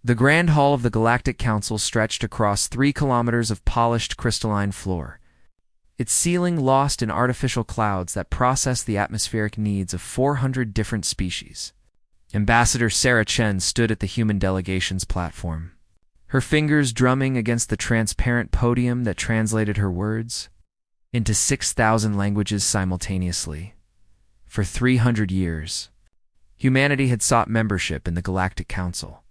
The Grand Hall of the Galactic Council stretched across 3 kilometers of polished crystalline floor, its ceiling lost in artificial clouds that processed the atmospheric needs of 400 different species. Ambassador Sarah Chen stood at the human delegation's platform, her fingers drumming against the transparent podium that translated her words into 6,000 languages simultaneously. For 300 years, humanity had sought membership in the Galactic Council.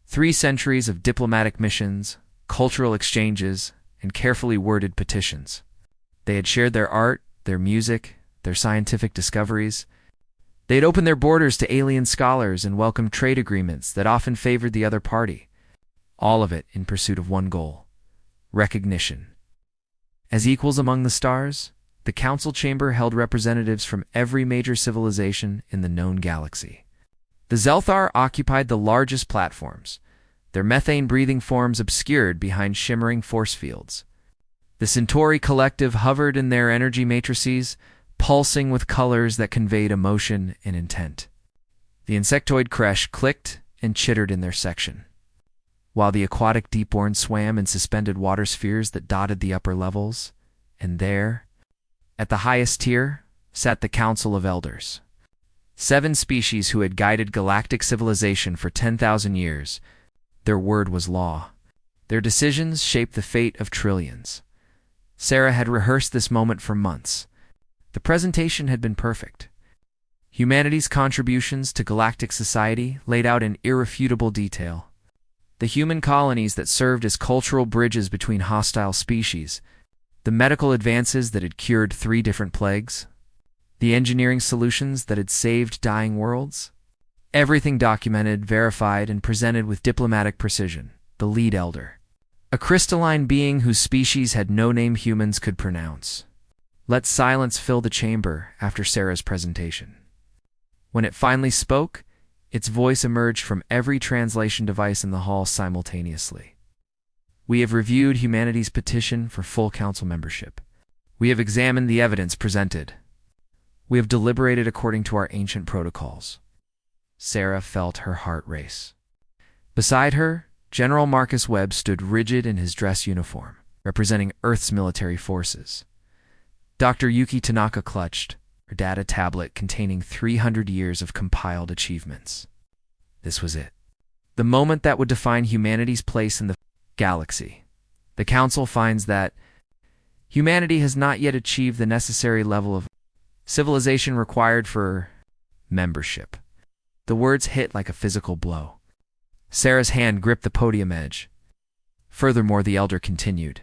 3 centuries of diplomatic missions, cultural exchanges, and carefully worded petitions. They had shared their art, their music, their scientific discoveries. They had opened their borders to alien scholars and welcomed trade agreements that often favored the other party. All of it in pursuit of one goal: recognition. As equals among the stars, the council chamber held representatives from every major civilization in the known galaxy. The Zelthar occupied the largest platforms, their methane-breathing forms obscured behind shimmering force fields. The Centauri collective hovered in their energy matrices, pulsing with colors that conveyed emotion and intent. The insectoid creche clicked and chittered in their section, while the aquatic deepborn swam in suspended water spheres that dotted the upper levels. And there, at the highest tier, sat the Council of Elders. 7 species who had guided galactic civilization for 10,000 years. Their word was law. Their decisions shaped the fate of trillions. Sarah had rehearsed this moment for months. The presentation had been perfect. Humanity's contributions to galactic society laid out in irrefutable detail. The human colonies that served as cultural bridges between hostile species, the medical advances that had cured 3 different plagues, the engineering solutions that had saved dying worlds. Everything documented, verified, and presented with diplomatic precision. The lead elder, a crystalline being whose species had no name humans could pronounce, let silence fill the chamber after Sarah's presentation. When it finally spoke, its voice emerged from every translation device in the hall simultaneously. We have reviewed humanity's petition for full council membership. We have examined the evidence presented. We have deliberated according to our ancient protocols. Sarah felt her heart race. Beside her, General Marcus Webb stood rigid in his dress uniform, representing Earth's military forces. Dr. Yuki Tanaka clutched her data tablet containing 300 years of compiled achievements. This was it. The moment that would define humanity's place in the galaxy. The Council finds that humanity has not yet achieved the necessary level of civilization required for membership. The words hit like a physical blow. Sarah's hand gripped the podium edge. Furthermore, the elder continued,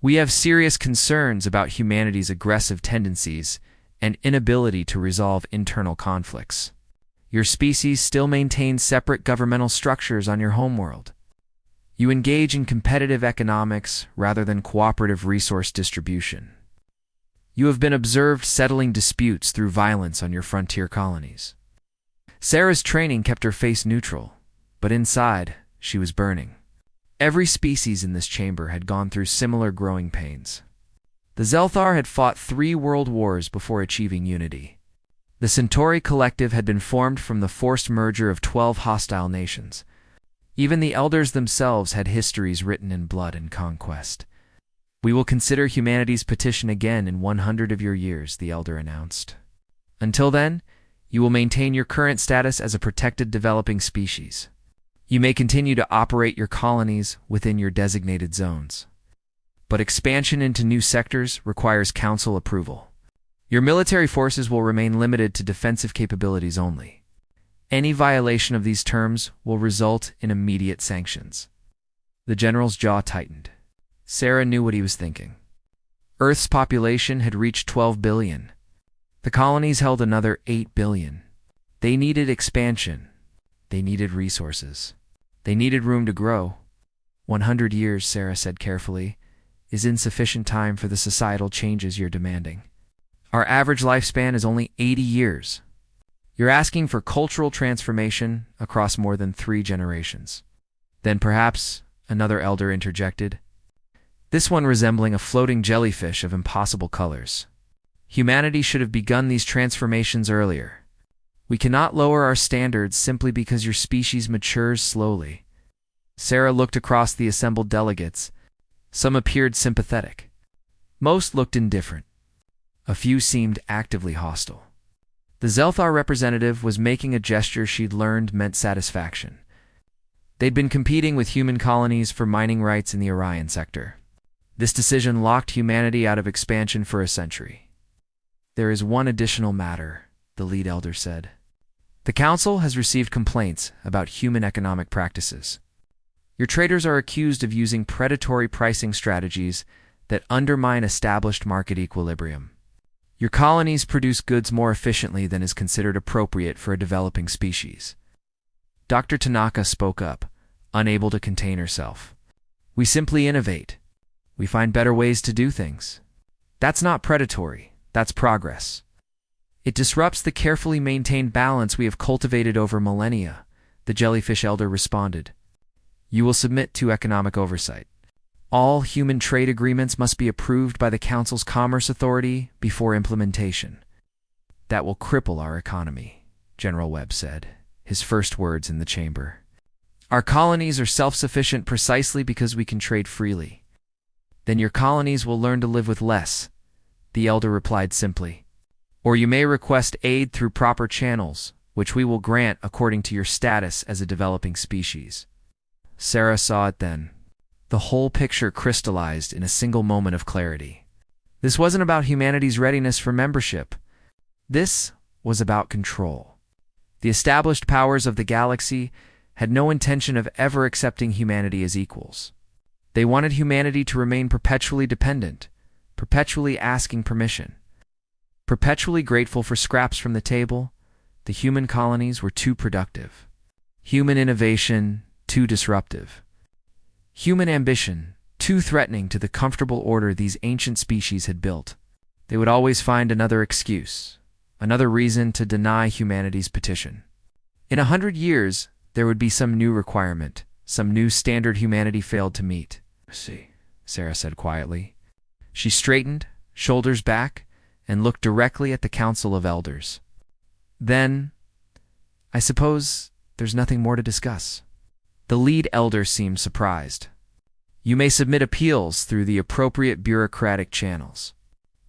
"We have serious concerns about humanity's aggressive tendencies and inability to resolve internal conflicts. Your species still maintains separate governmental structures on your homeworld. You engage in competitive economics rather than cooperative resource distribution. You have been observed settling disputes through violence on your frontier colonies." Sarah's training kept her face neutral, but inside, she was burning. Every species in this chamber had gone through similar growing pains. The Zelthar had fought 3 world wars before achieving unity. The Centauri collective had been formed from the forced merger of 12 hostile nations. Even the elders themselves had histories written in blood and conquest. "We will consider humanity's petition again in 100 of your years," the elder announced. "Until then, you will maintain your current status as a protected developing species. You may continue to operate your colonies within your designated zones. But expansion into new sectors requires council approval. Your military forces will remain limited to defensive capabilities only. Any violation of these terms will result in immediate sanctions." The general's jaw tightened. Sarah knew what he was thinking. Earth's population had reached 12 billion. The colonies held another 8 billion. They needed expansion. They needed resources. They needed room to grow. 100 years, Sarah said carefully, is insufficient time for the societal changes you're demanding. Our average lifespan is only 80 years. You're asking for cultural transformation across more than 3 generations. Then perhaps, another elder interjected, this one resembling a floating jellyfish of impossible colors. Humanity should have begun these transformations earlier. We cannot lower our standards simply because your species matures slowly. Sarah looked across the assembled delegates. Some appeared sympathetic. Most looked indifferent. A few seemed actively hostile. The Zelthar representative was making a gesture she'd learned meant satisfaction. They'd been competing with human colonies for mining rights in the Orion sector. This decision locked humanity out of expansion for a century. There is one additional matter, the lead elder said. The council has received complaints about human economic practices. Your traders are accused of using predatory pricing strategies that undermine established market equilibrium. Your colonies produce goods more efficiently than is considered appropriate for a developing species. Dr. Tanaka spoke up, unable to contain herself. We simply innovate. We find better ways to do things. That's not predatory, that's progress. It disrupts the carefully maintained balance we have cultivated over millennia, the jellyfish elder responded. You will submit to economic oversight. All human trade agreements must be approved by the Council's Commerce Authority before implementation. That will cripple our economy, General Webb said, his first words in the chamber. Our colonies are self-sufficient precisely because we can trade freely. Then your colonies will learn to live with less, the elder replied simply. Or you may request aid through proper channels, which we will grant according to your status as a developing species. Sarah saw it then. The whole picture crystallized in a single moment of clarity. This wasn't about humanity's readiness for membership. This was about control. The established powers of the galaxy had no intention of ever accepting humanity as equals. They wanted humanity to remain perpetually dependent, perpetually asking permission. Perpetually grateful for scraps from the table, the human colonies were too productive. Human innovation, too disruptive. Human ambition, too threatening to the comfortable order these ancient species had built. They would always find another excuse, another reason to deny humanity's petition. In 100 years, there would be some new requirement, some new standard humanity failed to meet. See, Sarah said quietly. She straightened, shoulders back, and looked directly at the Council of Elders. Then, I suppose there's nothing more to discuss. The lead elder seemed surprised. You may submit appeals through the appropriate bureaucratic channels.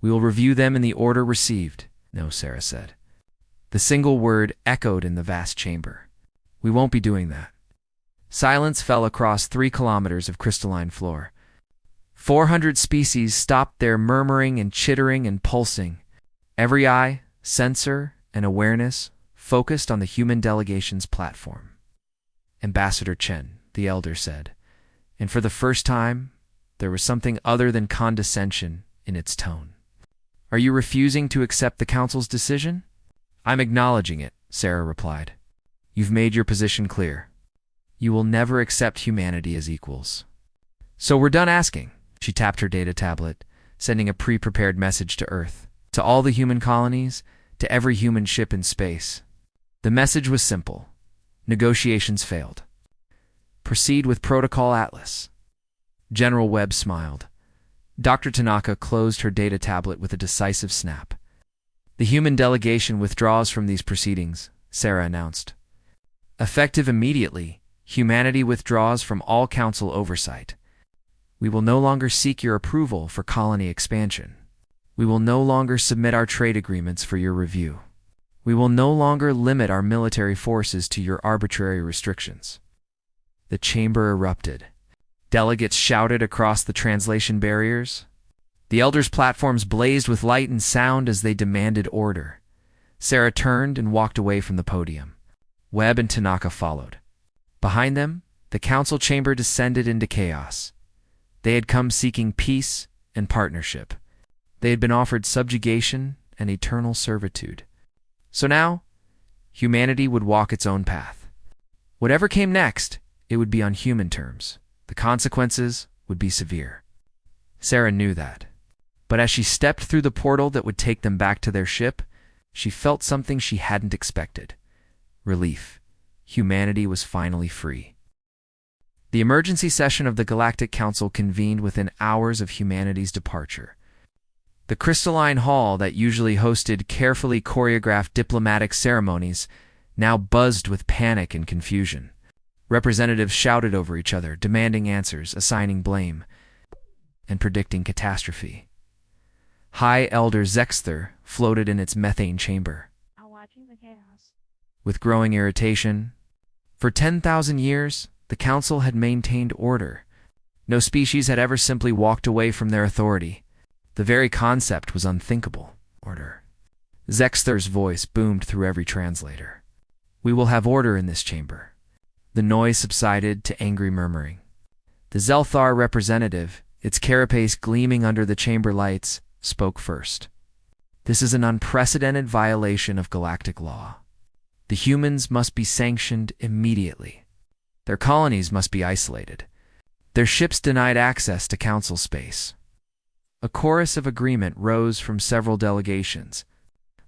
We will review them in the order received. No, Sarah said. The single word echoed in the vast chamber. We won't be doing that. Silence fell across 3 kilometers of crystalline floor. 400 species stopped their murmuring and chittering and pulsing. Every eye, sensor, and awareness focused on the human delegation's platform. Ambassador Chen, the elder said, and for the first time, there was something other than condescension in its tone. Are you refusing to accept the Council's decision? I'm acknowledging it, Sarah replied. You've made your position clear. You will never accept humanity as equals. So we're done asking. She tapped her data tablet, sending a pre-prepared message to Earth, to all the human colonies, to every human ship in space. The message was simple. Negotiations failed. Proceed with Protocol Atlas. General Webb smiled. Dr. Tanaka closed her data tablet with a decisive snap. The human delegation withdraws from these proceedings, Sarah announced. Effective immediately, humanity withdraws from all council oversight. We will no longer seek your approval for colony expansion. We will no longer submit our trade agreements for your review. We will no longer limit our military forces to your arbitrary restrictions. The chamber erupted. Delegates shouted across the translation barriers. The elders' platforms blazed with light and sound as they demanded order. Sarah turned and walked away from the podium. Webb and Tanaka followed. Behind them, the council chamber descended into chaos. They had come seeking peace and partnership. They had been offered subjugation and eternal servitude. So now, humanity would walk its own path. Whatever came next, it would be on human terms. The consequences would be severe. Sarah knew that. But as she stepped through the portal that would take them back to their ship, she felt something she hadn't expected. Relief. Humanity was finally free. The emergency session of the Galactic Council convened within hours of humanity's departure. The crystalline hall that usually hosted carefully choreographed diplomatic ceremonies now buzzed with panic and confusion. Representatives shouted over each other, demanding answers, assigning blame, and predicting catastrophe. High Elder Zexther floated in its methane chamber. Watching the chaos. With growing irritation, for 10,000 years, the council had maintained order. No species had ever simply walked away from their authority. The very concept was unthinkable. Order. Zexther's voice boomed through every translator. We will have order in this chamber. The noise subsided to angry murmuring. The Zelthar representative, its carapace gleaming under the chamber lights, spoke first. This is an unprecedented violation of galactic law. The humans must be sanctioned immediately. Their colonies must be isolated. Their ships denied access to council space. A chorus of agreement rose from several delegations,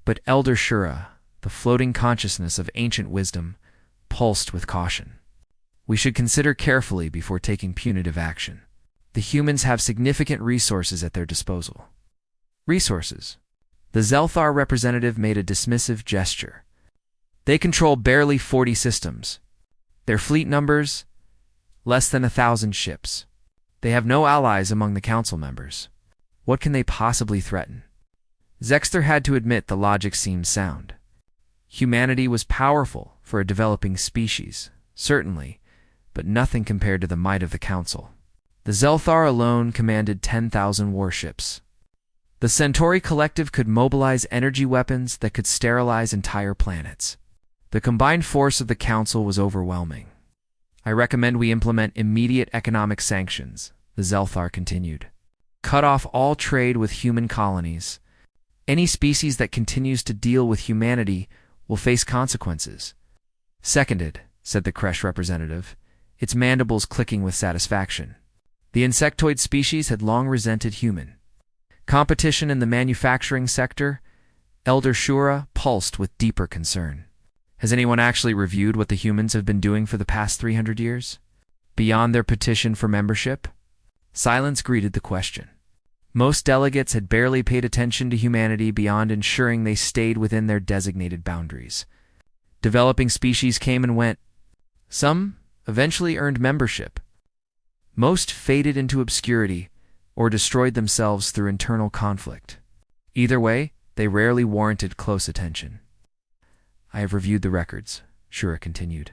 but Elder Shura, the floating consciousness of ancient wisdom, pulsed with caution. We should consider carefully before taking punitive action. The humans have significant resources at their disposal. Resources. The Zelthar representative made a dismissive gesture. They control barely 40 systems. Their fleet numbers, less than 1,000 ships. They have no allies among the council members. What can they possibly threaten? Zexther had to admit the logic seemed sound. Humanity was powerful for a developing species, certainly, but nothing compared to the might of the council. The Zelthar alone commanded 10,000 warships. The Centauri Collective could mobilize energy weapons that could sterilize entire planets. The combined force of the council was overwhelming. I recommend we implement immediate economic sanctions, the Zelthar continued. Cut off all trade with human colonies. Any species that continues to deal with humanity will face consequences. Seconded, said the Kresh representative, its mandibles clicking with satisfaction. The insectoid species had long resented human competition in the manufacturing sector. Elder Shura pulsed with deeper concern. Has anyone actually reviewed what the humans have been doing for the past 300 years? Beyond their petition for membership? Silence greeted the question. Most delegates had barely paid attention to humanity beyond ensuring they stayed within their designated boundaries. Developing species came and went. Some eventually earned membership. Most faded into obscurity or destroyed themselves through internal conflict. Either way, they rarely warranted close attention. I have reviewed the records, Shura continued.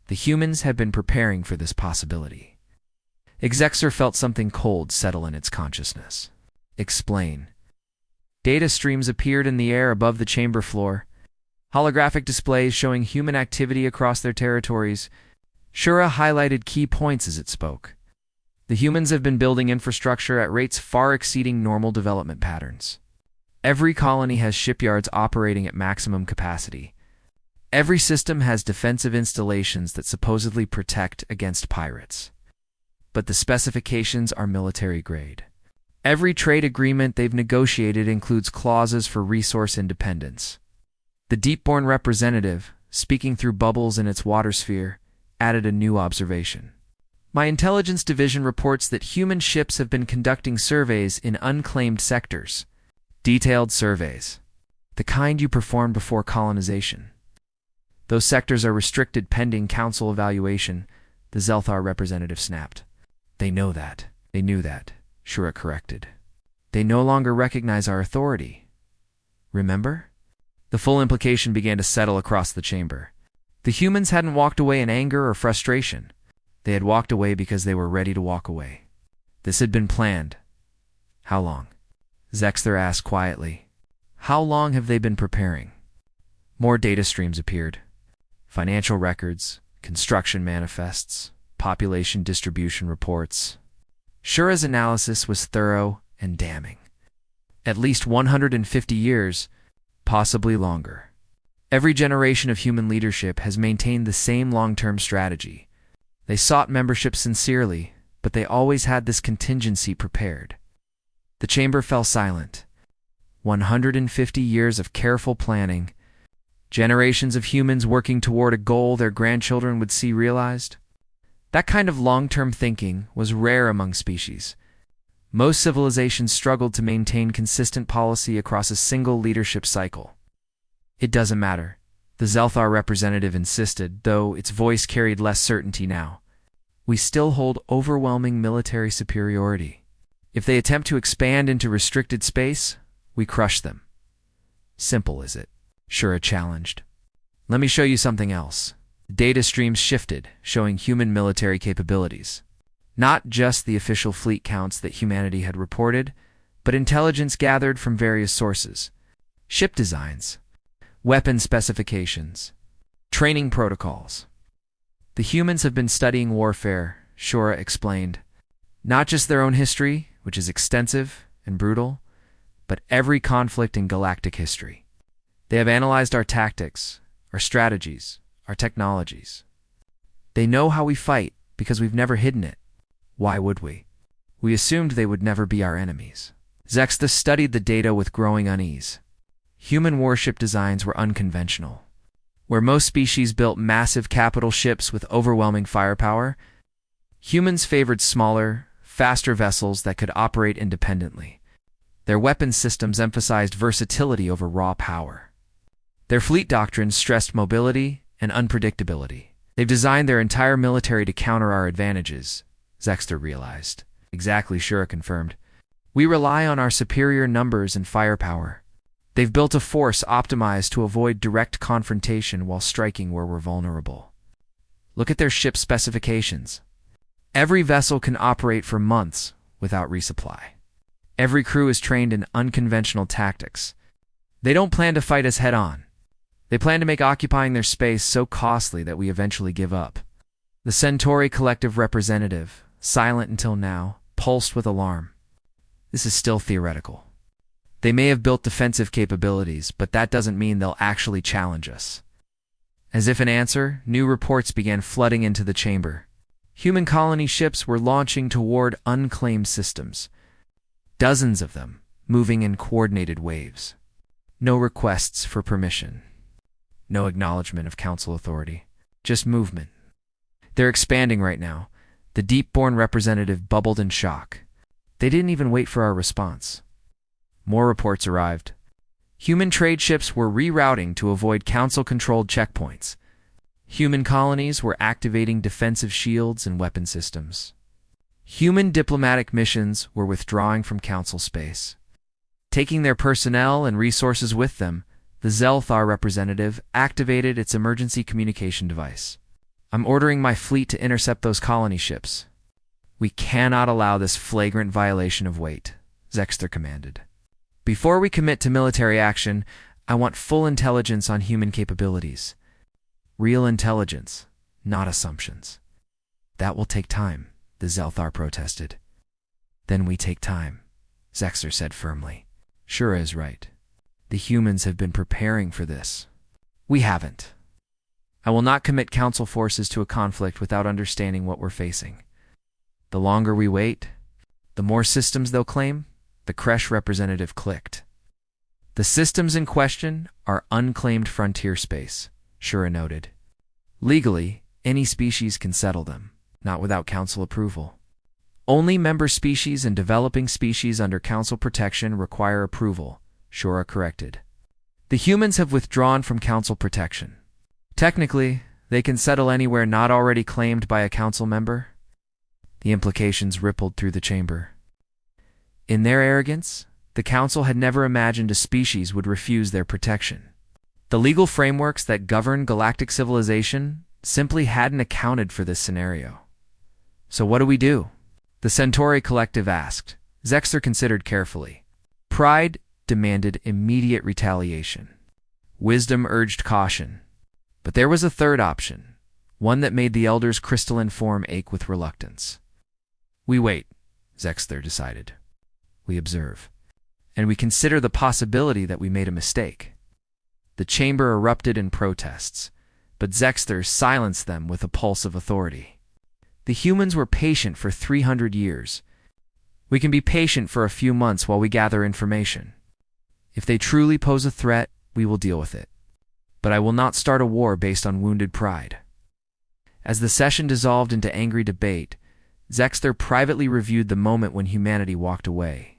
The humans have been preparing for this possibility. Exexer felt something cold settle in its consciousness. Explain. Data streams appeared in the air above the chamber floor. Holographic displays showing human activity across their territories. Shura highlighted key points as it spoke. The humans have been building infrastructure at rates far exceeding normal development patterns. Every colony has shipyards operating at maximum capacity. Every system has defensive installations that supposedly protect against pirates. But the specifications are military grade. Every trade agreement they've negotiated includes clauses for resource independence. The Deepborn representative, speaking through bubbles in its water sphere, added a new observation. My intelligence division reports that human ships have been conducting surveys in unclaimed sectors. Detailed surveys. The kind you perform before colonization. Those sectors are restricted pending council evaluation, the Zelthar representative snapped. They know that. They knew that, Shura corrected. They no longer recognize our authority. Remember? The full implication began to settle across the chamber. The humans hadn't walked away in anger or frustration. They had walked away because they were ready to walk away. This had been planned. How long? Zexther asked quietly. How long have they been preparing? More data streams appeared. Financial records, construction manifests, population distribution reports. Shura's analysis was thorough and damning. At least 150 years, possibly longer. Every generation of human leadership has maintained the same long-term strategy. They sought membership sincerely, but they always had this contingency prepared. The chamber fell silent. 150 years of careful planning, generations of humans working toward a goal their grandchildren would see realized. That kind of long-term thinking was rare among species. Most civilizations struggled to maintain consistent policy across a single leadership cycle. It doesn't matter, The Zelthar representative insisted, though its voice carried less certainty now. We still hold overwhelming military superiority. If they attempt to expand into restricted space, we crush them. Simple, is it? Shura challenged. Let me show you something else. Data streams shifted, showing human military capabilities. Not just the official fleet counts that humanity had reported, but intelligence gathered from various sources. Ship designs, weapon specifications, training protocols. The humans have been studying warfare, Shura explained. Not just their own history, which is extensive and brutal, but every conflict in galactic history. They have analyzed our tactics, our strategies, our technologies. They know how we fight because we've never hidden it. Why would we? We assumed they would never be our enemies. Zexta studied the data with growing unease. Human warship designs were unconventional. Where most species built massive capital ships with overwhelming firepower, humans favored smaller, faster vessels that could operate independently. Their weapons systems emphasized versatility over raw power. Their fleet doctrines stressed mobility and unpredictability. They've designed their entire military to counter our advantages, Zexter realized. Exactly, Shura confirmed. We rely on our superior numbers and firepower. They've built a force optimized to avoid direct confrontation while striking where we're vulnerable. Look at their ship specifications. Every vessel can operate for months without resupply. Every crew is trained in unconventional tactics. They don't plan to fight us head-on. They plan to make occupying their space so costly that we eventually give up. The Centauri collective representative, silent until now, pulsed with alarm. This is still theoretical. They may have built defensive capabilities, but that doesn't mean they'll actually challenge us. As if in answer, new reports began flooding into the chamber. Human colony ships were launching toward unclaimed systems. Dozens of them, moving in coordinated waves. No requests for permission. No acknowledgement of council authority. Just movement. They're expanding right now. The deep-born representative bubbled in shock. They didn't even wait for our response. More reports arrived. Human trade ships were rerouting to avoid council-controlled checkpoints. Human colonies were activating defensive shields and weapon systems. Human diplomatic missions were withdrawing from council space. Taking their personnel and resources with them, the Zelthar representative activated its emergency communication device. I'm ordering my fleet to intercept those colony ships. We cannot allow this flagrant violation of weight, Zexter commanded. Before we commit to military action, I want full intelligence on human capabilities. Real intelligence, not assumptions. That will take time, the Zelthar protested. Then we take time, Zexter said firmly. Shura is right. The humans have been preparing for this. We haven't. I will not commit council forces to a conflict without understanding what we're facing. The longer we wait, the more systems they'll claim, the Kresh representative clicked. The systems in question are unclaimed frontier space, Shura noted. Legally, any species can settle them, not without council approval. Only member species and developing species under council protection require approval, Shura corrected. The humans have withdrawn from council protection. Technically, they can settle anywhere not already claimed by a council member. The implications rippled through the chamber. In their arrogance, the council had never imagined a species would refuse their protection. The legal frameworks that govern galactic civilization simply hadn't accounted for this scenario. So what do we do? The Centauri collective asked. Zexter considered carefully. Pride demanded immediate retaliation. Wisdom urged caution. But there was a third option, one that made the Elder's crystalline form ache with reluctance. We wait, Zexter decided. We observe. And we consider the possibility that we made a mistake. The chamber erupted in protests, but Zexter silenced them with a pulse of authority. The humans were patient for 300 years. We can be patient for a few months while we gather information. If they truly pose a threat, we will deal with it. But I will not start a war based on wounded pride. As the session dissolved into angry debate, Zexter privately reviewed the moment when humanity walked away.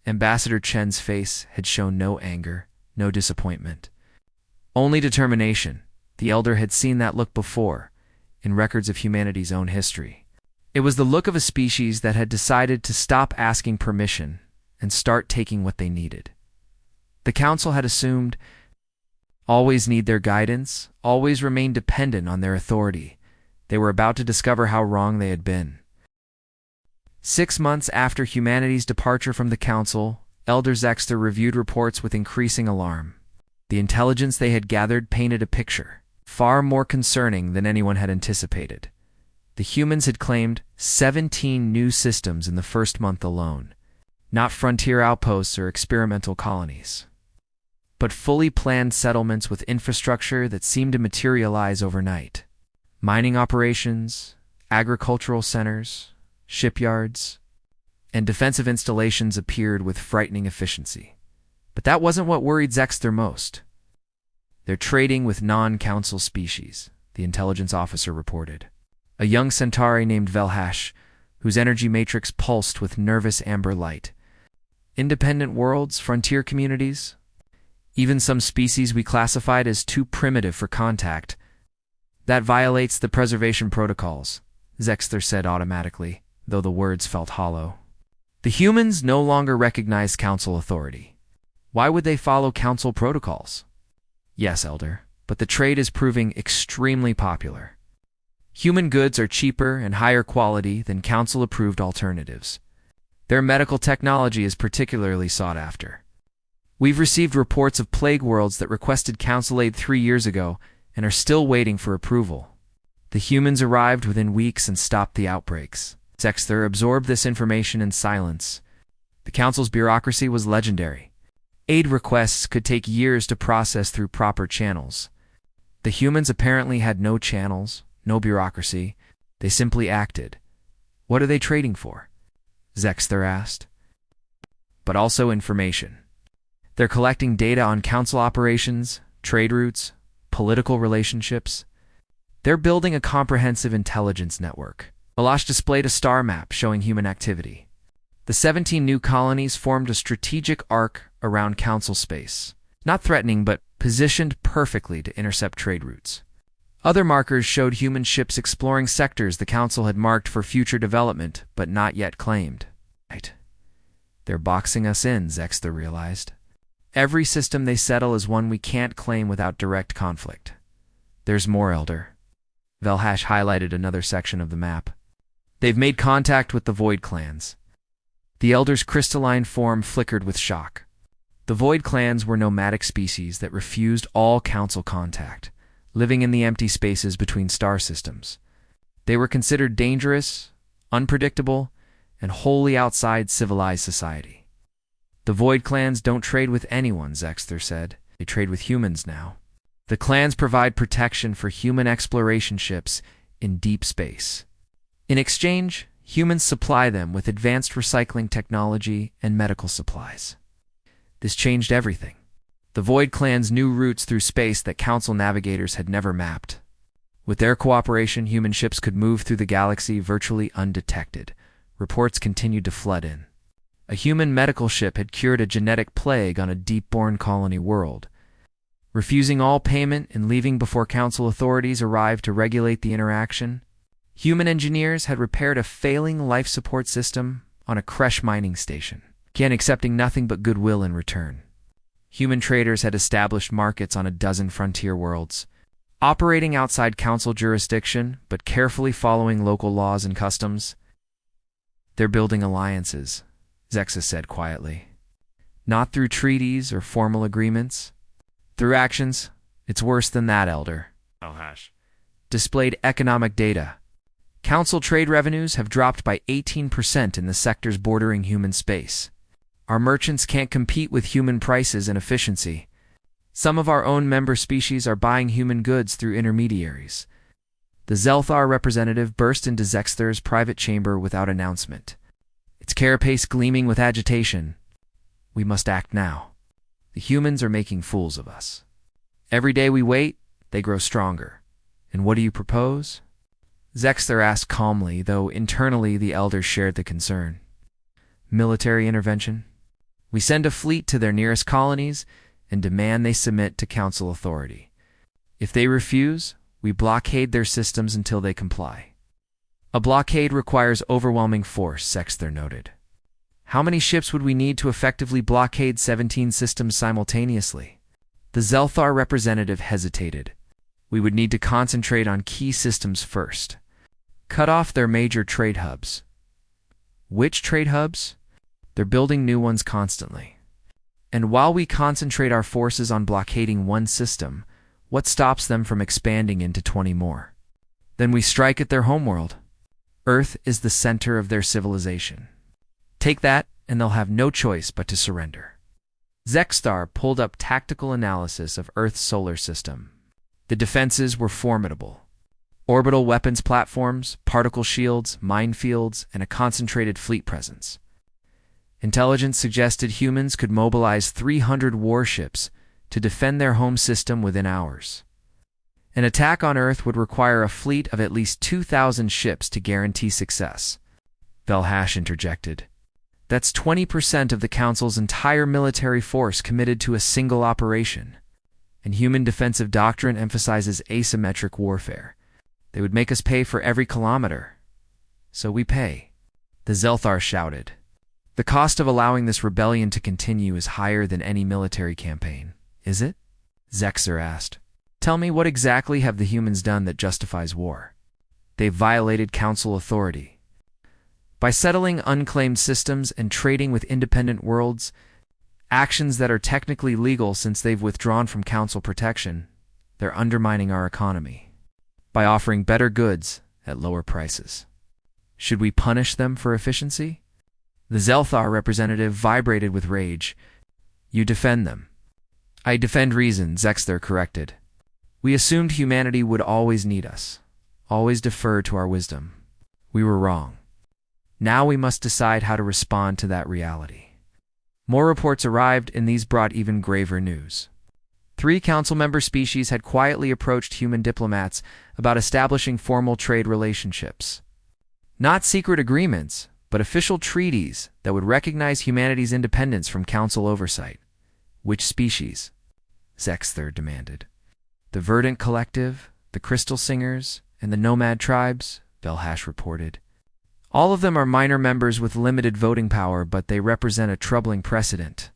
Ambassador Chen's face had shown no anger, no disappointment. Only determination. The elder had seen that look before, in records of humanity's own history. It was the look of a species that had decided to stop asking permission and start taking what they needed. The council had assumed always need their guidance, always remain dependent on their authority. They were about to discover how wrong they had been. 6 months after humanity's departure from the council, Elder Zexter reviewed reports with increasing alarm. The intelligence they had gathered painted a picture, far more concerning than anyone had anticipated. The humans had claimed 17 new systems in the first month alone, not frontier outposts or experimental colonies, but fully planned settlements with infrastructure that seemed to materialize overnight. Mining operations, agricultural centers, shipyards, and defensive installations appeared with frightening efficiency. But that wasn't what worried Zexter most. They're trading with non-council species, the intelligence officer reported. A young Centauri named Velhash, whose energy matrix pulsed with nervous amber light. Independent worlds, frontier communities, even some species we classified as too primitive for contact. That violates the preservation protocols, Zexter said automatically, though the words felt hollow. The humans no longer recognize council authority. Why would they follow council protocols? Yes, Elder, but the trade is proving extremely popular. Human goods are cheaper and higher quality than council-approved alternatives. Their medical technology is particularly sought after. We've received reports of plague worlds that requested council aid 3 years ago and are still waiting for approval. The humans arrived within weeks and stopped the outbreaks. Zexter absorbed this information in silence. The council's bureaucracy was legendary. Aid requests could take years to process through proper channels. The humans apparently had no channels, no bureaucracy. They simply acted. What are they trading for? Zexter asked. But also information. They're collecting data on council operations, trade routes, political relationships. They're building a comprehensive intelligence network. Balash displayed a star map showing human activity. The 17 new colonies formed a strategic arc around council space, not threatening but positioned perfectly to intercept trade routes. Other markers showed human ships exploring sectors the council had marked for future development but not yet claimed. Right. They're boxing us in, Zexter realized. Every system they settle is one we can't claim without direct conflict. There's more, Elder. Velhash highlighted another section of the map. They've made contact with the Void clans. The Elder's crystalline form flickered with shock. The Void clans were nomadic species that refused all council contact, living in the empty spaces between star systems. They were considered dangerous, unpredictable, and wholly outside civilized society. The Void clans don't trade with anyone, Zexter said. They trade with humans now. The clans provide protection for human exploration ships in deep space. In exchange, humans supply them with advanced recycling technology and medical supplies. This changed everything. The Void clans knew routes through space that council navigators had never mapped. With their cooperation, human ships could move through the galaxy virtually undetected. Reports continued to flood in. A human medical ship had cured a genetic plague on a deep-born colony world. Refusing all payment and leaving before council authorities arrived to regulate the interaction, human engineers had repaired a failing life support system on a Kresh mining station, again accepting nothing but goodwill in return. Human traders had established markets on a dozen frontier worlds, operating outside council jurisdiction but carefully following local laws and customs. They're building alliances, Zexa said quietly. Not through treaties or formal agreements. Through actions. It's worse than that, Elder. Displayed economic data. Council trade revenues have dropped by 18% in the sectors bordering human space. Our merchants can't compete with human prices and efficiency. Some of our own member species are buying human goods through intermediaries. The Zelthar representative burst into Zexter's private chamber without announcement, its carapace gleaming with agitation. We must act now. The humans are making fools of us. Every day we wait, they grow stronger. And what do you propose? Zexter asked calmly, though internally the elders shared the concern. Military intervention. We send a fleet to their nearest colonies and demand they submit to council authority. If they refuse, we blockade their systems until they comply. A blockade requires overwhelming force, Sexter noted. How many ships would we need to effectively blockade 17 systems simultaneously? The Zelthar representative hesitated. We would need to concentrate on key systems first. Cut off their major trade hubs. Which trade hubs? They're building new ones constantly. And while we concentrate our forces on blockading one system, what stops them from expanding into 20 more? Then we strike at their homeworld. Earth is the center of their civilization. Take that, and they'll have no choice but to surrender. Zexstar pulled up tactical analysis of Earth's solar system. The defenses were formidable. Orbital weapons platforms, particle shields, minefields, and a concentrated fleet presence. Intelligence suggested humans could mobilize 300 warships to defend their home system within hours. An attack on Earth would require a fleet of at least 2,000 ships to guarantee success. Velhash interjected. That's 20% of the Council's entire military force committed to a single operation. And human defensive doctrine emphasizes asymmetric warfare. They would make us pay for every kilometer. So we pay. The Zelthar shouted. The cost of allowing this rebellion to continue is higher than any military campaign, is it? Zexer asked. Tell me, what exactly have the humans done that justifies war? They've violated Council authority. By settling unclaimed systems and trading with independent worlds, actions that are technically legal since they've withdrawn from Council protection, they're undermining our economy. By offering better goods at lower prices. Should we punish them for efficiency? The Zelthar representative vibrated with rage. You defend them. I defend reason, Zexter corrected. We assumed humanity would always need us, always defer to our wisdom. We were wrong. Now we must decide how to respond to that reality. More reports arrived, and these brought even graver news. 3 council member species had quietly approached human diplomats about establishing formal trade relationships. Not secret agreements, but official treaties that would recognize humanity's independence from council oversight. Which species? Zexter demanded. The Verdant Collective, the Crystal Singers, and the Nomad Tribes, Velhash reported. All of them are minor members with limited voting power, but they represent a troubling precedent.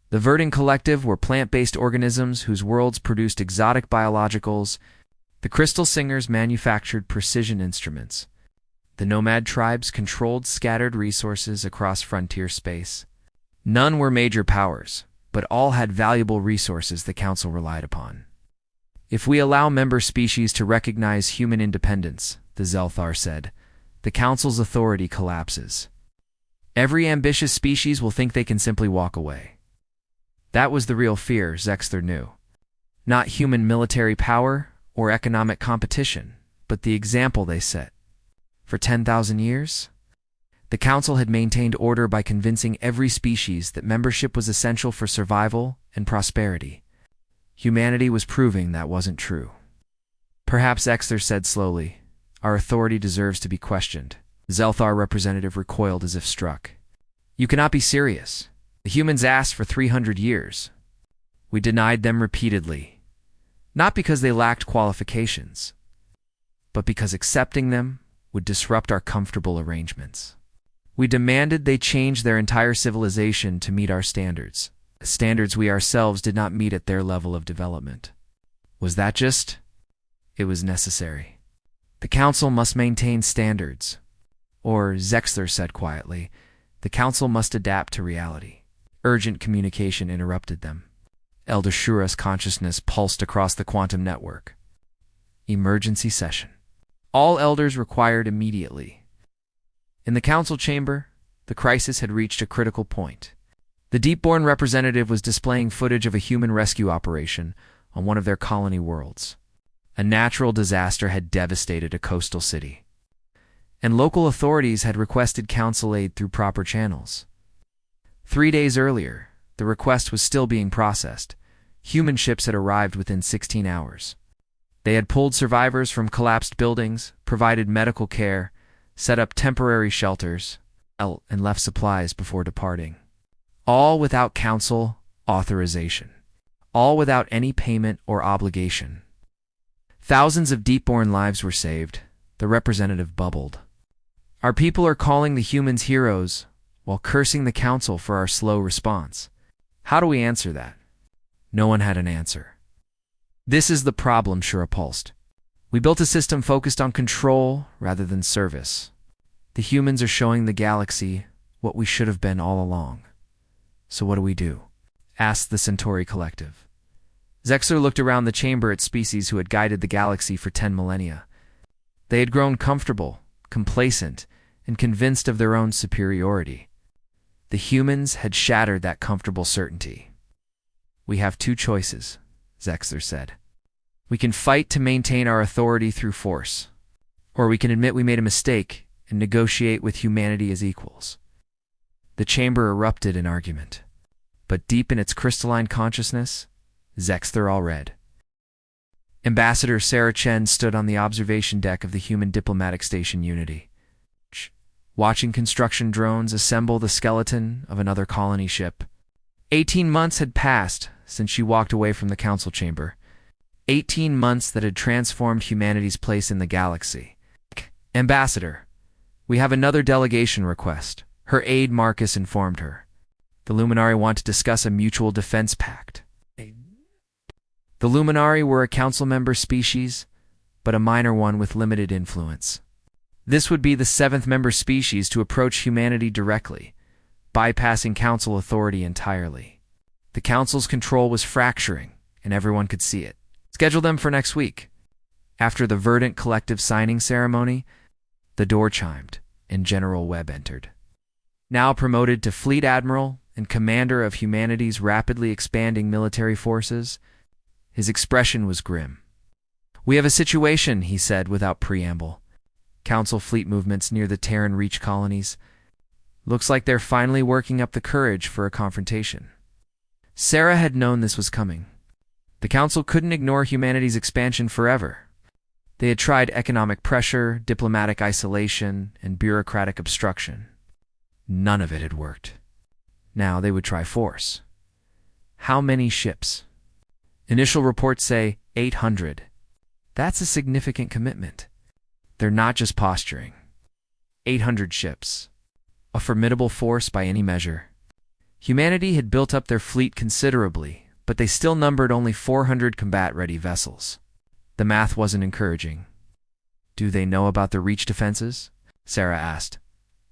The Verdant Collective were plant-based organisms whose worlds produced exotic biologicals. The Crystal Singers manufactured precision instruments. The Nomad Tribes controlled scattered resources across frontier space. None were major powers, but all had valuable resources the Council relied upon. If we allow member species to recognize human independence, the Zelthar said, the Council's authority collapses. Every ambitious species will think they can simply walk away. That was the real fear, Zexter knew. Not human military power or economic competition, but the example they set. For 10,000 years, the Council had maintained order by convincing every species that membership was essential for survival and prosperity. Humanity was proving that wasn't true. Perhaps, Zexter said slowly, our authority deserves to be questioned. The Zelthar representative recoiled as if struck. You cannot be serious. The humans asked for 300 years. We denied them repeatedly, not because they lacked qualifications, but because accepting them would disrupt our comfortable arrangements. We demanded they change their entire civilization to meet our standards, standards we ourselves did not meet at their level of development. Was that just? It was necessary. The Council must maintain standards. Or, Zexter said quietly, the Council must adapt to reality. Urgent communication interrupted them. Elder Shura's consciousness pulsed across the quantum network. Emergency session. All elders required immediately. In the Council chamber, the crisis had reached a critical point. The Deepborn representative was displaying footage of a human rescue operation on one of their colony worlds. A natural disaster had devastated a coastal city, and local authorities had requested council aid through proper channels. 3 days earlier, the request was still being processed. Human ships had arrived within 16 hours. They had pulled survivors from collapsed buildings, provided medical care, set up temporary shelters, and left supplies before departing. All without council authorization. All without any payment or obligation. Thousands of deep-born lives were saved, the representative bubbled. Our people are calling the humans heroes, while cursing the Council for our slow response. How do we answer that? No one had an answer. This is the problem, Shura pulsed. We built a system focused on control rather than service. The humans are showing the galaxy what we should have been all along. So what do we do? Asked the Centauri collective. Zexler looked around the chamber at species who had guided the galaxy for 10 millennia. They had grown comfortable, complacent, and convinced of their own superiority. The humans had shattered that comfortable certainty. We have two choices, Zexler said. We can fight to maintain our authority through force, or we can admit we made a mistake and negotiate with humanity as equals. The chamber erupted in argument, but deep in its crystalline consciousness, Zexler all read. Ambassador Sarah Chen stood on the observation deck of the human diplomatic station Unity, watching construction drones assemble the skeleton of another colony ship. 18 months had passed since she walked away from the council chamber. 18 months that had transformed humanity's place in the galaxy. Ambassador, we have another delegation request, her aide Marcus informed her. The Luminari want to discuss a mutual defense pact. The Luminari were a council member species, but a minor one with limited influence. This would be the 7th member species to approach humanity directly, bypassing council authority entirely. The council's control was fracturing, and everyone could see it. Schedule them for next week. After the Verdant collective signing ceremony, the door chimed, and General Webb entered. Now promoted to Fleet Admiral and commander of humanity's rapidly expanding military forces, his expression was grim. We have a situation, he said without preamble. Council fleet movements near the Terran Reach colonies. Looks like they're finally working up the courage for a confrontation. Sarah had known this was coming. The Council couldn't ignore humanity's expansion forever. They had tried economic pressure, diplomatic isolation, and bureaucratic obstruction. None of it had worked. Now they would try force. How many ships? Initial reports say 800. That's a significant commitment. They're not just posturing. 800 ships. A formidable force by any measure. Humanity had built up their fleet considerably, but they still numbered only 400 combat-ready vessels. The math wasn't encouraging. Do they know about the Reach defenses? Sarah asked.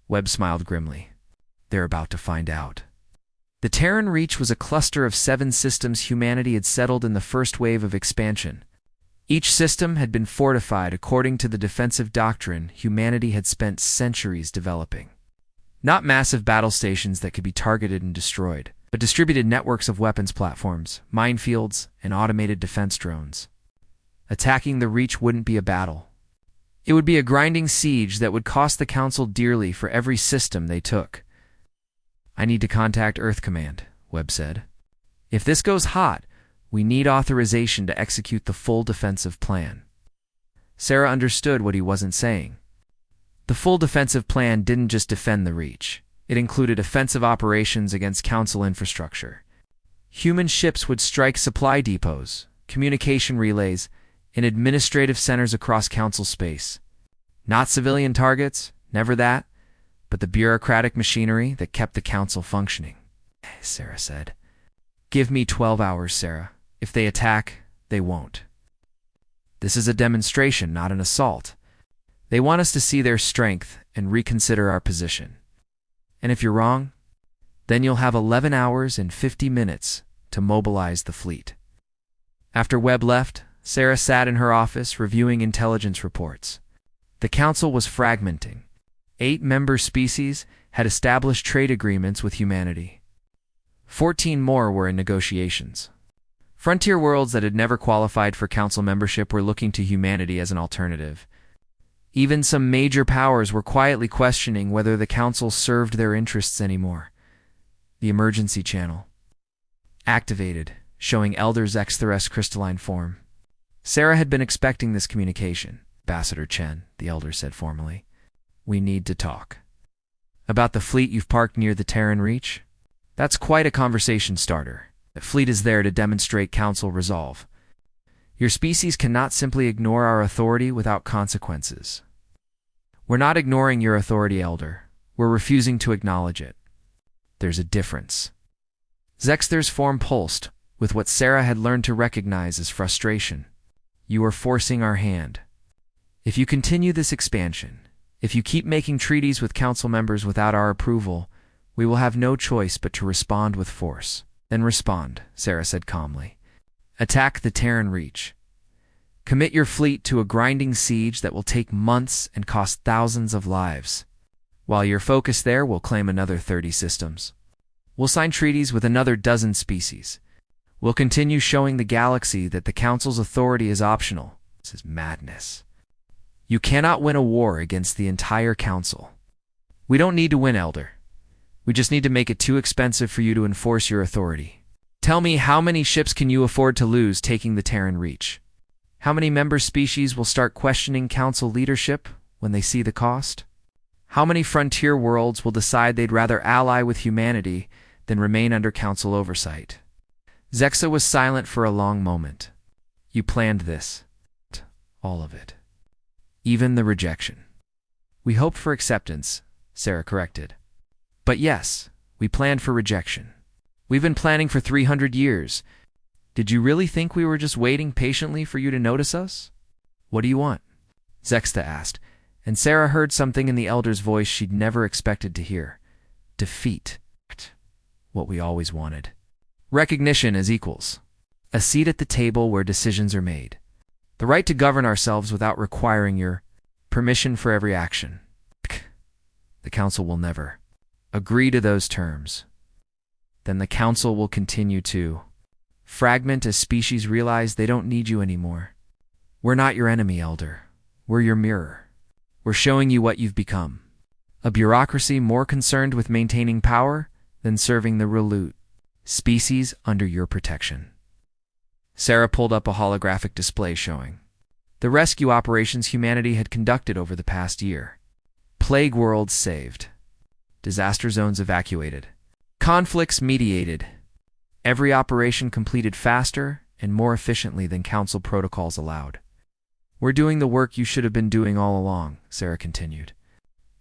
Webb smiled grimly. They're about to find out. The Terran Reach was a cluster of 7 systems humanity had settled in the first wave of expansion. Each system had been fortified according to the defensive doctrine humanity had spent centuries developing. Not massive battle stations that could be targeted and destroyed, but distributed networks of weapons platforms, minefields, and automated defense drones. Attacking the Reach wouldn't be a battle. It would be a grinding siege that would cost the Council dearly for every system they took. I need to contact Earth Command, Webb said. If this goes hot, we need authorization to execute the full defensive plan. Sarah understood what he wasn't saying. The full defensive plan didn't just defend the Reach. It included offensive operations against Council infrastructure. Human ships would strike supply depots, communication relays, and administrative centers across Council space. Not civilian targets, never that, but the bureaucratic machinery that kept the Council functioning. Sarah said. Give me 12 hours, Sarah. If they attack, they won't. This is a demonstration, not an assault. They want us to see their strength and reconsider our position. And if you're wrong, then you'll have 11 hours and 50 minutes to mobilize the fleet. After Webb left, Sarah sat in her office reviewing intelligence reports. The Council was fragmenting. 8 member species had established trade agreements with humanity. 14 more were in negotiations. Frontier worlds that had never qualified for Council membership were looking to humanity as an alternative. Even some major powers were quietly questioning whether the Council served their interests anymore. The emergency channel. Activated, showing Elder Zextheres' crystalline form. Sarah had been expecting this communication. Ambassador Chen, the Elder said formally. We need to talk. About the fleet you've parked near the Terran Reach? That's quite a conversation starter. The fleet is there to demonstrate Council resolve. Your species cannot simply ignore our authority without consequences. We're not ignoring your authority, Elder. We're refusing to acknowledge it. There's a difference. Zexther's form pulsed with what Sarah had learned to recognize as frustration. You are forcing our hand. If you continue this expansion, if you keep making treaties with council members without our approval, we will have no choice but to respond with force. Then respond, Sarah said calmly. Attack the Terran Reach. Commit your fleet to a grinding siege that will take months and cost thousands of lives. While you're focused there, we'll claim another 30 systems. We'll sign treaties with another dozen species. We'll continue showing the galaxy that the Council's authority is optional. This is madness. You cannot win a war against the entire Council. We don't need to win, Elder. We just need to make it too expensive for you to enforce your authority. Tell me, how many ships can you afford to lose taking the Terran Reach? How many member species will start questioning Council leadership when they see the cost? How many frontier worlds will decide they'd rather ally with humanity than remain under Council oversight? Zexa was silent for a long moment. You planned this. All of it. Even the rejection. We hoped for acceptance, Sarah corrected. But yes, we planned for rejection. We've been planning for 300 years. Did you really think we were just waiting patiently for you to notice us? What do you want? Zexta asked, and Sarah heard something in the Elder's voice she'd never expected to hear. Defeat. What we always wanted. Recognition as equals. A seat at the table where decisions are made. The right to govern ourselves without requiring your permission for every action. The Council will never agree to those terms. Then the Council will continue to fragment as species realize they don't need you anymore. We're not your enemy, Elder. We're your mirror. We're showing you what you've become. A bureaucracy more concerned with maintaining power than serving the resolute species under your protection. Sarah pulled up a holographic display showing the rescue operations humanity had conducted over the past year. Plague worlds saved. Disaster zones evacuated. Conflicts mediated. Every operation completed faster and more efficiently than Council protocols allowed. We're doing the work you should have been doing all along, Sarah continued.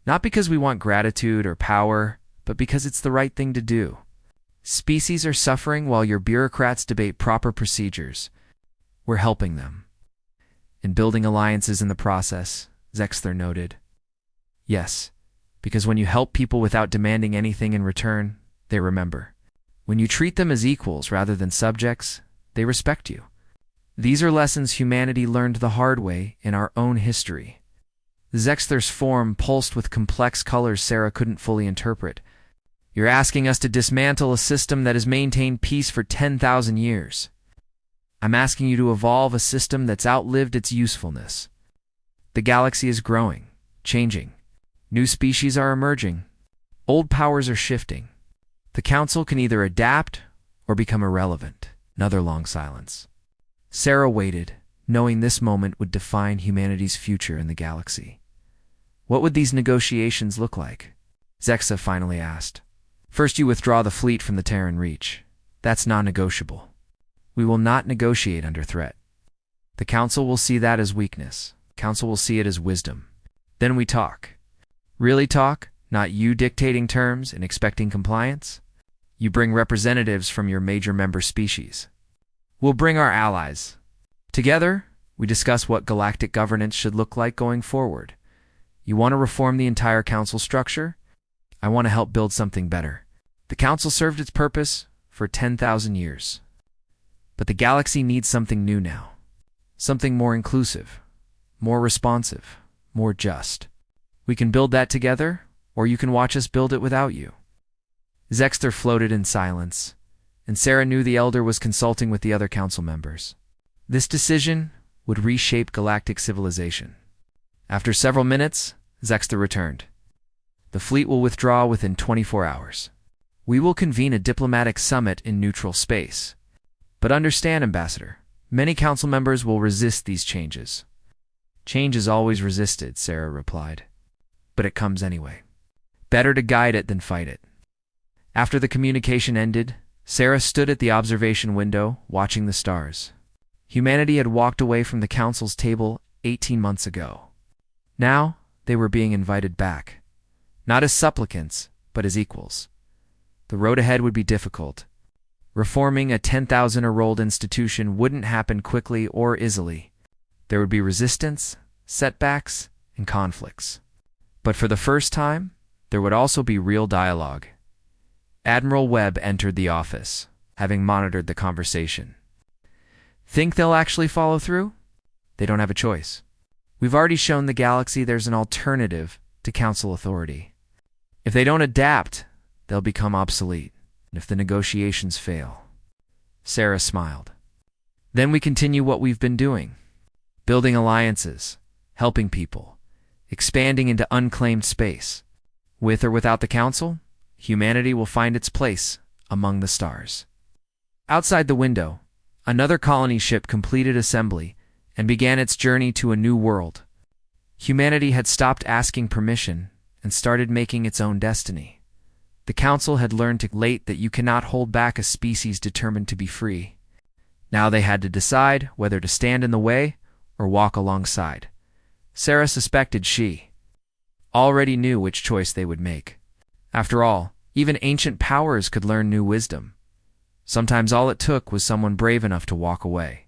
Not because we want gratitude or power, but because it's the right thing to do. Species are suffering while your bureaucrats debate proper procedures. We're helping them. And building alliances in the process, Zexther noted. Yes, because when you help people without demanding anything in return, they remember. When you treat them as equals rather than subjects, they respect you. These are lessons humanity learned the hard way in our own history. Zexther's form pulsed with complex colors Sarah couldn't fully interpret. You're asking us to dismantle a system that has maintained peace for 10,000 years. I'm asking you to evolve a system that's outlived its usefulness. The galaxy is growing, changing. New species are emerging. Old powers are shifting. The Council can either adapt or become irrelevant. Another long silence. Sarah waited, knowing this moment would define humanity's future in the galaxy. What would these negotiations look like? Zexa finally asked. First, you withdraw the fleet from the Terran Reach. That's non-negotiable. We will not negotiate under threat. The Council will see that as weakness. The Council will see it as wisdom. Then we talk. Really talk? Not you dictating terms and expecting compliance. You bring representatives from your major member species. We'll bring our allies. Together, we discuss what galactic governance should look like going forward. You want to reform the entire Council structure? I want to help build something better. The Council served its purpose for 10,000 years. But the galaxy needs something new now. Something more inclusive, more responsive, more just. We can build that together, or you can watch us build it without you. Zexther floated in silence, and Sarah knew the Elder was consulting with the other Council members. This decision would reshape galactic civilization. After several minutes, Zexther returned. The fleet will withdraw within 24 hours. We will convene a diplomatic summit in neutral space. But understand, Ambassador, many Council members will resist these changes. Change is always resisted, Sarah replied. But it comes anyway. Better to guide it than fight it. After the communication ended, Sarah stood at the observation window, watching the stars. Humanity had walked away from the Council's table 18 months ago. Now, they were being invited back. Not as supplicants, but as equals. The road ahead would be difficult. Reforming a 10,000-year-old institution wouldn't happen quickly or easily. There would be resistance, setbacks, and conflicts. But for the first time, there would also be real dialogue. Admiral Webb entered the office, having monitored the conversation. Think they'll actually follow through? They don't have a choice. We've already shown the galaxy there's an alternative to Council authority. If they don't adapt, they'll become obsolete, and if the negotiations fail. Sarah smiled. Then we continue what we've been doing. Building alliances, helping people, expanding into unclaimed space. With or without the Council, humanity will find its place among the stars. Outside the window, another colony ship completed assembly and began its journey to a new world. Humanity had stopped asking permission and started making its own destiny. The Council had learned too late that you cannot hold back a species determined to be free. Now they had to decide whether to stand in the way or walk alongside. Sarah suspected she already knew which choice they would make. After all, even ancient powers could learn new wisdom. Sometimes all it took was someone brave enough to walk away.